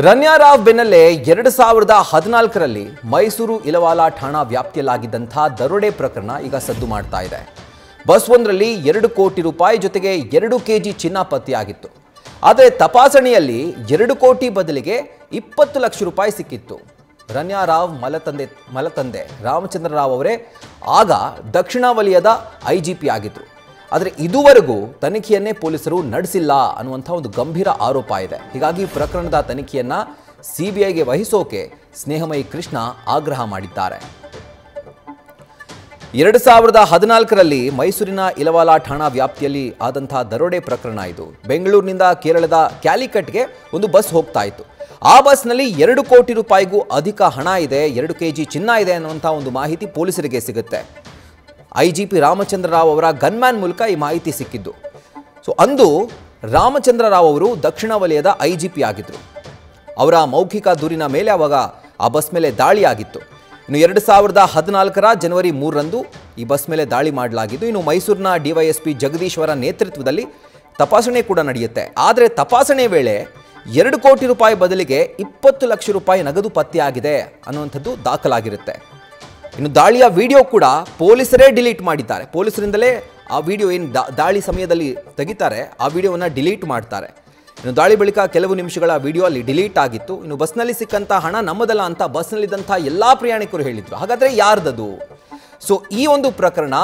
ರನ್ಯಾ ರಾವ್ ಬೆನ್ನಲ್ಲೇ 2014ರಲ್ಲಿ ಮೈಸೂರು ಇಲವಾಲ ಠಾಣಾ ವ್ಯಾಪ್ತಿಯಲ್ಲಾಗಿದ್ದಂಥ ದರೋಡೆ ಪ್ರಕರಣ ಈಗ ಸದ್ದು ಮಾಡ್ತಾ ಇದೆ. ಬಸ್ ಒಂದರಲ್ಲಿ 2 ಕೋಟಿ ರೂಪಾಯಿ ಜೊತೆಗೆ 2 ಕೆಜಿ ಚಿನ್ನ ಪತ್ತೆಯಾಗಿತ್ತು. ಆದರೆ ತಪಾಸಣೆಯಲ್ಲಿ 2 ಕೋಟಿ ಬದಲಿಗೆ 20 ಲಕ್ಷ ರೂಪಾಯಿ ಸಿಕ್ಕಿತ್ತು. ರನ್ಯಾ ರಾವ್ ಮಲತಂದೆ ರಾಮಚಂದ್ರ ರಾವ್ ಅವರೇ ಆಗ ದಕ್ಷಿಣ ವಲಯದ IGP ಆಗಿದ್ರು. ಆದರೆ ಇದುವರೆಗೂ ತನಿಖೆಯನ್ನೇ ಪೊಲೀಸರು ನಡೆಸಿಲ್ಲ ಅನ್ನುವಂಥ ಒಂದು ಗಂಭೀರ ಆರೋಪ ಇದೆ. ಹೀಗಾಗಿ ಪ್ರಕರಣದ ತನಿಖೆಯನ್ನ CBIಗೆ ವಹಿಸೋಕೆ ಸ್ನೇಹಮಯಿ ಕೃಷ್ಣ ಆಗ್ರಹ ಮಾಡಿದ್ದಾರೆ. 2014ರಲ್ಲಿ ಮೈಸೂರಿನ ಇಲವಾಲ ಠಾಣಾ ವ್ಯಾಪ್ತಿಯಲ್ಲಿ ಆದಂಥ ದರೋಡೆ ಪ್ರಕರಣ ಇದು. ಬೆಂಗಳೂರಿನಿಂದ ಕೇರಳದ ಕ್ಯಾಲಿಕಟ್ಗೆ ಒಂದು ಬಸ್ ಹೋಗ್ತಾ ಇತ್ತು. ಆ ಬಸ್ನಲ್ಲಿ 2 ಕೋಟಿ ರೂಪಾಯಿಗೂ ಅಧಿಕ ಹಣ ಇದೆ, 2 ಕೆಜಿ ಚಿನ್ನ ಇದೆ ಅನ್ನುವಂಥ ಒಂದು ಮಾಹಿತಿ ಪೊಲೀಸರಿಗೆ ಸಿಗುತ್ತೆ. IGP ರಾಮಚಂದ್ರ ರಾವ್ ಅವರ ಗನ್ಮ್ಯಾನ್ ಮೂಲಕ ಈ ಮಾಹಿತಿ ಸಿಕ್ಕಿದ್ದು. ಅಂದು ರಾಮಚಂದ್ರ ರಾವ್ ಅವರು ದಕ್ಷಿಣ ವಲಯದ IGP ಆಗಿದ್ರು. ಅವರ ಮೌಖಿಕ ದೂರಿನ ಮೇಲೆ ಅವಾಗ ಆ ಬಸ್ ಮೇಲೆ ದಾಳಿ ಆಗಿತ್ತು. ಇನ್ನು 2014ರ ಜನವರಿ 3ರಂದು ಈ ಬಸ್ ಮೇಲೆ ದಾಳಿ ಮಾಡಲಾಗಿದ್ದು. ಇನ್ನು ಮೈಸೂರಿನ DYSP ಜಗದೀಶ್ವರ ನೇತೃತ್ವದಲ್ಲಿ ತಪಾಸಣೆ ಕೂಡ ನಡೆಯುತ್ತೆ. ಆದರೆ ತಪಾಸಣೆ ವೇಳೆ 2 ಕೋಟಿ ರೂಪಾಯಿ ಬದಲಿಗೆ 20 ಲಕ್ಷ ರೂಪಾಯಿ ನಗದು ಪತ್ತೆಯಾಗಿದೆ ಅನ್ನುವಂಥದ್ದು ದಾಖಲಾಗಿರುತ್ತೆ. ಇನ್ನು ದಾಳಿಯ ವಿಡಿಯೋ ಕೂಡ ಪೊಲೀಸರೇ ಡಿಲೀಟ್ ಮಾಡಿದ್ದಾರೆ. ಪೊಲೀಸರಿಂದಲೇ ಆ ವಿಡಿಯೋ ಏನು ದಾಳಿ ಸಮಯದಲ್ಲಿ ತೆಗಿತಾರೆ ಆ ವಿಡಿಯೋವನ್ನು ಡಿಲೀಟ್ ಮಾಡ್ತಾರೆ. ಇನ್ನು ದಾಳಿ ಬಳಿಕ ಕೆಲವು ನಿಮಿಷಗಳ ವಿಡಿಯೋ ಅಲ್ಲಿ ಡಿಲೀಟ್ ಆಗಿತ್ತು. ಇನ್ನು ಬಸ್ನಲ್ಲಿ ಸಿಕ್ಕಂಥ ಹಣ ನಮ್ಮದಲ್ಲ ಅಂತ ಬಸ್ನಲ್ಲಿದ್ದಂಥ ಎಲ್ಲ ಪ್ರಯಾಣಿಕರು ಹೇಳಿದ್ರು. ಹಾಗಾದರೆ ಯಾರ್ದದು? ಈ ಒಂದು ಪ್ರಕರಣ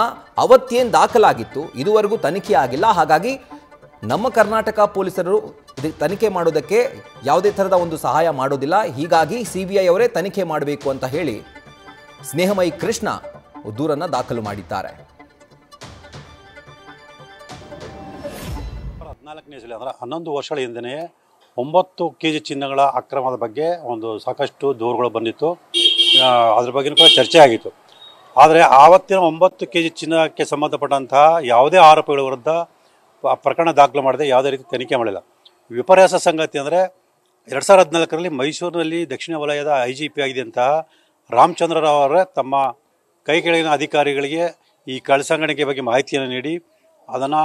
ಅವತ್ತೇನು ದಾಖಲಾಗಿತ್ತು, ಇದುವರೆಗೂ ತನಿಖೆ ಆಗಿಲ್ಲ. ಹಾಗಾಗಿ ನಮ್ಮ ಕರ್ನಾಟಕ ಪೊಲೀಸರು ಇದಕ್ಕೆ ತನಿಖೆ ಮಾಡೋದಕ್ಕೆ ಯಾವುದೇ ಥರದ ಒಂದು ಸಹಾಯ ಮಾಡೋದಿಲ್ಲ. ಹೀಗಾಗಿ CBI ಅವರೇ ತನಿಖೆ ಮಾಡಬೇಕು ಅಂತ ಹೇಳಿ ಸ್ನೇಹಮಯಿ ಕೃಷ್ಣ ದೂರನ್ನು ದಾಖಲು ಮಾಡಿದ್ದಾರೆ. 14ನೇ ಸಲ ಅಂದರೆ 11 ವರ್ಷಗಳ ಹಿಂದೆ 9 ಕೆಜಿ ಚಿನ್ನಗಳ ಅಕ್ರಮದ ಬಗ್ಗೆ ಒಂದು ಸಾಕಷ್ಟು ದೂರುಗಳು ಬಂದಿತ್ತು. ಅದ್ರ ಬಗ್ಗೆ ಕೂಡ ಚರ್ಚೆ ಆಗಿತ್ತು. ಆದರೆ ಆವತ್ತಿನ 9 ಕೆಜಿ ಚಿನ್ನಕ್ಕೆ ಸಂಬಂಧಪಟ್ಟಂತಹ ಯಾವುದೇ ಆರೋಪಗಳ ವಿರುದ್ಧ ಪ್ರಕರಣ ದಾಖಲು ಮಾಡದೆ ಯಾವುದೇ ರೀತಿ ತನಿಖೆ ಮಾಡಿಲ್ಲ. ವಿಪರ್ಯಾಸ ಸಂಗತಿ ಅಂದರೆ 2014ರಲ್ಲಿ ಮೈಸೂರಿನಲ್ಲಿ ದಕ್ಷಿಣ ವಲಯದ IGP ಆಗಿದ್ದಂತಹ ರಾಮಚಂದ್ರ ರಾವ್ ಅವರೇ ತಮ್ಮ ಕೈ ಕೆಳಗಿನ ಅಧಿಕಾರಿಗಳಿಗೆ ಈ ಕಳ್ಳಸಾಗಣೆಗೆ ಬಗ್ಗೆ ಮಾಹಿತಿಯನ್ನು ನೀಡಿ ಅದನ್ನು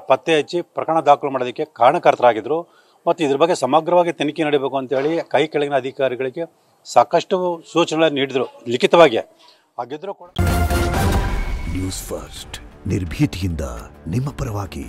ಪತ್ತೆ ಹಚ್ಚಿ ಪ್ರಕರಣ ದಾಖಲು ಮಾಡೋದಕ್ಕೆ ಕಾರಣಕರ್ತರಾಗಿದ್ದರು. ಮತ್ತು ಇದ್ರ ಬಗ್ಗೆ ಸಮಗ್ರವಾಗಿ ತನಿಖೆ ನಡೀಬೇಕು ಅಂತೇಳಿ ಕೈ ಕೆಳಗಿನ ಅಧಿಕಾರಿಗಳಿಗೆ ಸಾಕಷ್ಟು ಸೂಚನೆಗಳನ್ನು ನೀಡಿದರು ಲಿಖಿತವಾಗಿ. ಹಾಗಿದ್ದರೂ ಕೂಡ ನ್ಯೂಸ್ ಫಸ್ಟ್ ನಿರ್ಭೀತಿಯಿಂದ ನಿಮ್ಮ ಪರವಾಗಿ.